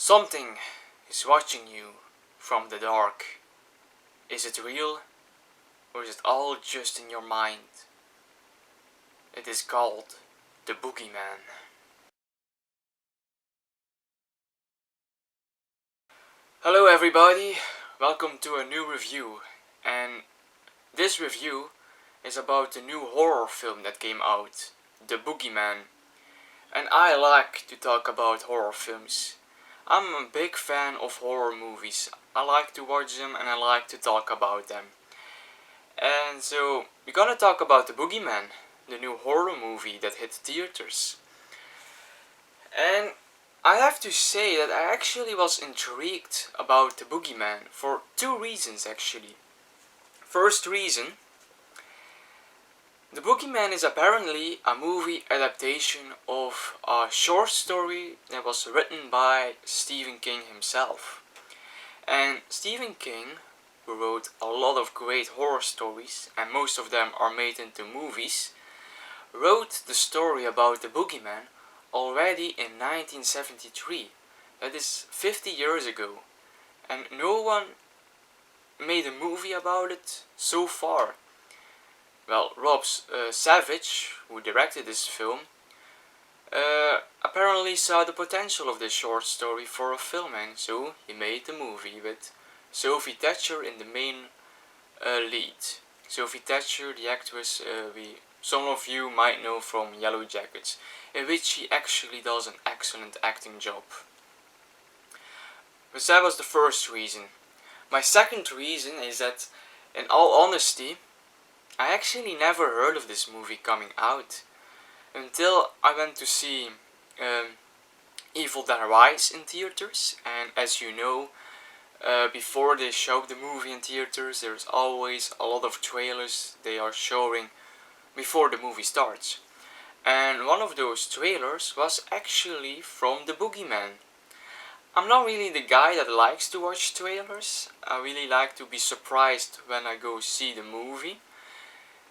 Something is watching you from the dark. Is it real, or is it all just in your mind? It is called the Boogeyman. Hello everybody, welcome to a new review, and this review is about the new horror film that came out, The Boogeyman. And I like to talk about horror films. I'm a big fan of horror movies. I like to watch them and I like to talk about them. And so we're gonna talk about The Boogeyman, the new horror movie that hit theaters. And I have to say that I actually was intrigued about The Boogeyman for two reasons actually. First reason, The Boogeyman is apparently a movie adaptation of a short story that was written by Stephen King himself. And Stephen King, who wrote a lot of great horror stories, and most of them are made into movies, wrote the story about the Boogeyman already in 1973. That is 50 years ago. And no one made a movie about it so far. Well, Rob Savage, who directed this film, apparently saw the potential of this short story for a film, and so he made the movie with Sophie Thatcher in the main lead. Sophie Thatcher, the actress some of you might know from Yellow Jackets, in which she actually does an excellent acting job. But that was the first reason. My second reason is that, in all honesty, I actually never heard of this movie coming out until I went to see Evil Dead Rise in theaters. And as you know, before they show the movie in theaters, there's always a lot of trailers they are showing before the movie starts. And one of those trailers was actually from The Boogeyman. I'm not really the guy that likes to watch trailers. I really like to be surprised when I go see the movie.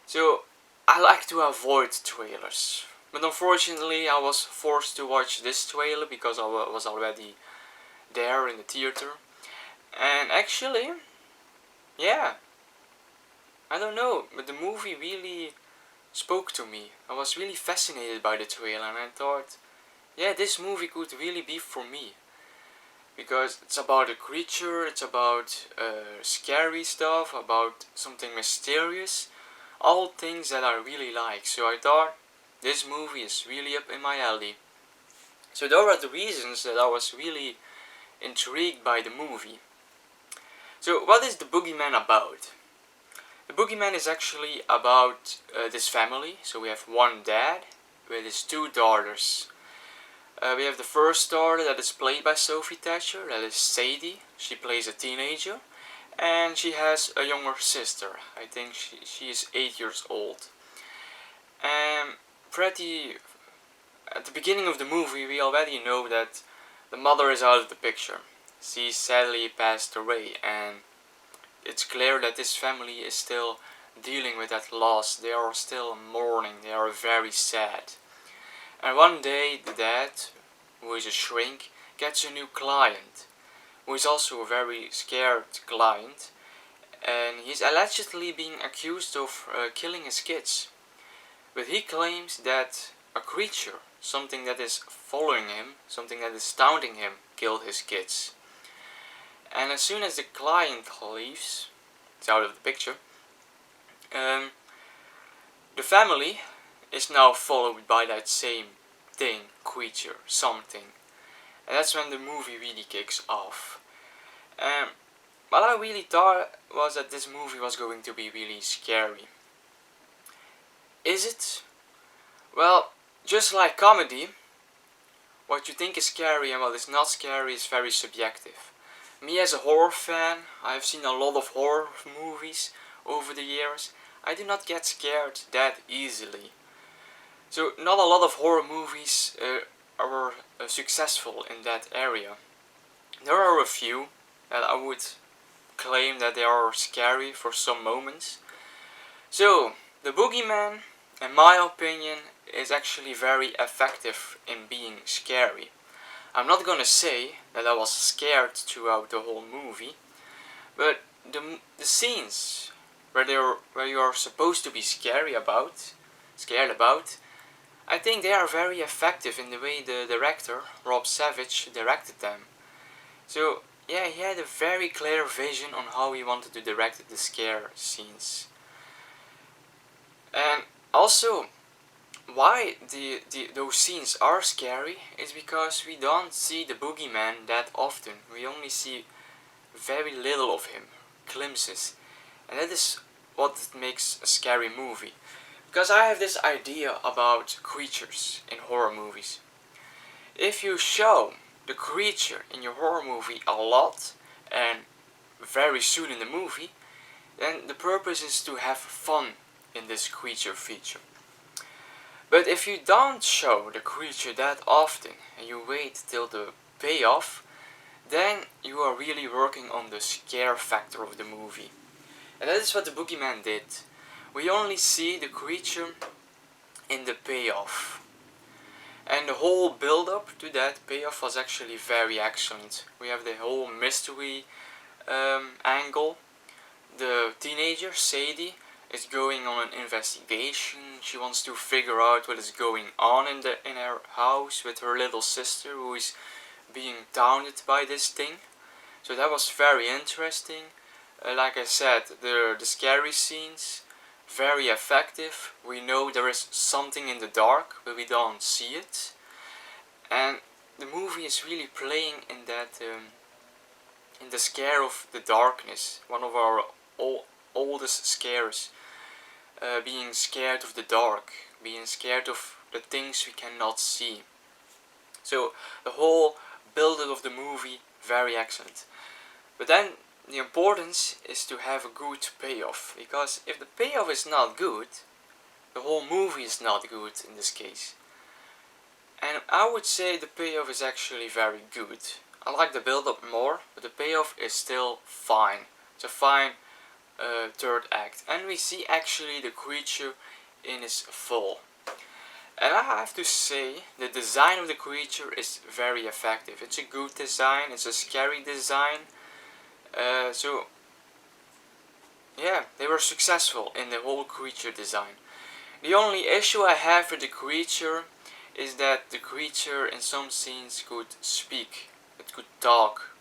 So I like to avoid trailers. But unfortunately I was forced to watch this trailer because I was already there in the theater. And actually, yeah, I don't know, but the movie really spoke to me. I was really fascinated by the trailer and I thought, yeah, this movie could really be for me. Because it's about a creature, it's about scary stuff, about something mysterious. All things that I really like. So I thought this movie is really up in my alley. So those are the reasons that I was really intrigued by the movie. So what is The Boogeyman about? The Boogeyman is actually about this family. So we have one dad with his two daughters. We have the first daughter that is played by Sophie Thatcher, that is Sadie. She plays a teenager. And she has a younger sister. I think she is 8 years old. And at the beginning of the movie we already know that the mother is out of the picture. She sadly passed away, and it's clear that this family is still dealing with that loss. They are still mourning, they are very sad. And one day the dad, who is a shrink, gets a new client, who is also a very scared client, and he's allegedly being accused of killing his kids. But he claims that a creature, something that is following him, something that is taunting him, killed his kids. And as soon as the client leaves, it's out of the picture, the family is now followed by that same thing, creature, something. And that's when the movie really kicks off. What I really thought was that this movie was going to be really scary. Is it? Well, just like comedy, what you think is scary and what is not scary is very subjective. Me as a horror fan, I have seen a lot of horror movies over the years. I do not get scared that easily. So not a lot of horror movies are successful in that area. There are a few that I would claim that they are scary for some moments. So, The Boogeyman, in my opinion, is actually very effective in being scary. I'm not gonna say that I was scared throughout the whole movie, but the scenes where you are supposed to be scared about, I think they are very effective in the way the director, Rob Savage, directed them. So yeah, he had a very clear vision on how he wanted to direct the scare scenes. And also, why those scenes are scary is because we don't see the boogeyman that often. We only see very little of him, glimpses. And that is what makes a scary movie. Because I have this idea about creatures in horror movies. If you show the creature in your horror movie a lot and very soon in the movie, then the purpose is to have fun in this creature feature. But if you don't show the creature that often and you wait till the payoff, then you are really working on the scare factor of the movie. And that is what the Boogeyman did. We only see the creature in the payoff. And the whole build-up to that payoff was actually very excellent. We have the whole mystery angle. The teenager, Sadie, is going on an investigation. She wants to figure out what is going on in her house with her little sister who is being taunted by this thing. So that was very interesting. Like I said, the scary scenes, very effective. We know there is something in the dark, but we don't see it. And the movie is really playing in that, in the scare of the darkness. One of our oldest scares. Being scared of the dark, being scared of the things we cannot see. So the whole build-up of the movie, very excellent. But then the importance is to have a good payoff, because if the payoff is not good, the whole movie is not good in this case. And I would say the payoff is actually very good. I like the build-up more, but the payoff is still fine. It's a fine third act, and we see actually the creature in its full. And I have to say, the design of the creature is very effective. It's a good design, it's a scary design. So yeah, they were successful in the whole creature design. The only issue I have with the creature is that the creature in some scenes could speak, it could talk,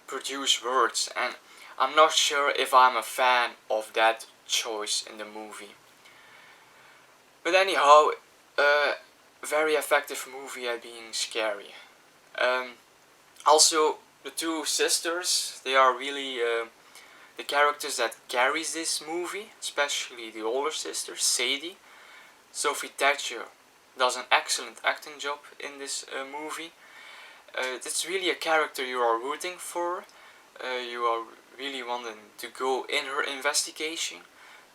produce words, and I'm not sure if I'm a fan of that choice in the movie. But anyhow, very effective movie at being scary. Also, the two sisters, they are really the characters that carries this movie, especially the older sister, Sadie. Sophie Thatcher does an excellent acting job in this movie. It's really a character you are rooting for. You are really wanting to go in her investigation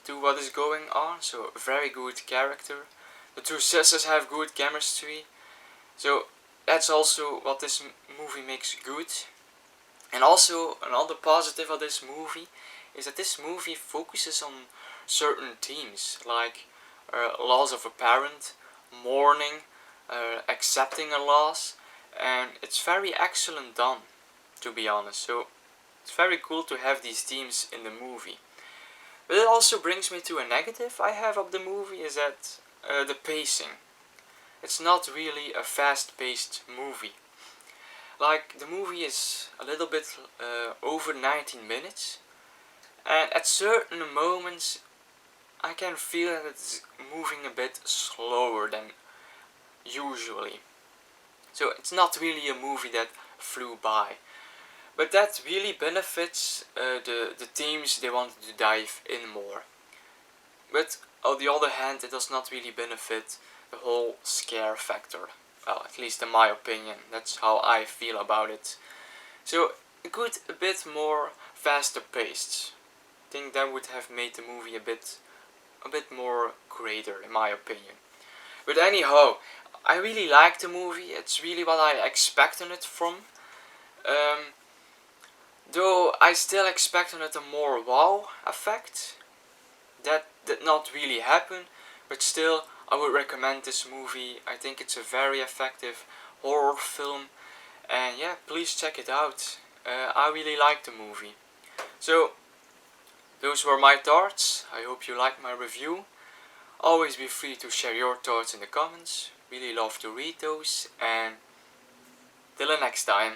to what is going on, so a very good character. The two sisters have good chemistry, so that's also what this movie makes good. And also another positive of this movie is that this movie focuses on certain themes like loss of a parent, mourning, accepting a loss, and it's very excellent done, to be honest. So it's very cool to have these themes in the movie. But it also brings me to a negative I have of the movie, is that the pacing. It's not really a fast-paced movie. Like, the movie is a little bit over 19 minutes, and at certain moments I can feel that it's moving a bit slower than usually. So it's not really a movie that flew by. But that really benefits the themes they wanted to dive in more. But on the other hand, it does not really benefit the whole scare factor. Well, at least in my opinion, that's how I feel about it. So it could a bit more faster paced. I think that would have made the movie a bit more greater in my opinion. But anyhow, I really like the movie. It's really what I expected it from. Though I still expected it a more wow effect. That did not really happen, but still I would recommend this movie. I think it's a very effective horror film. And yeah, please check it out. I really like the movie. So, those were my thoughts. I hope you liked my review. Always be free to share your thoughts in the comments. Really love to read those. And till the next time.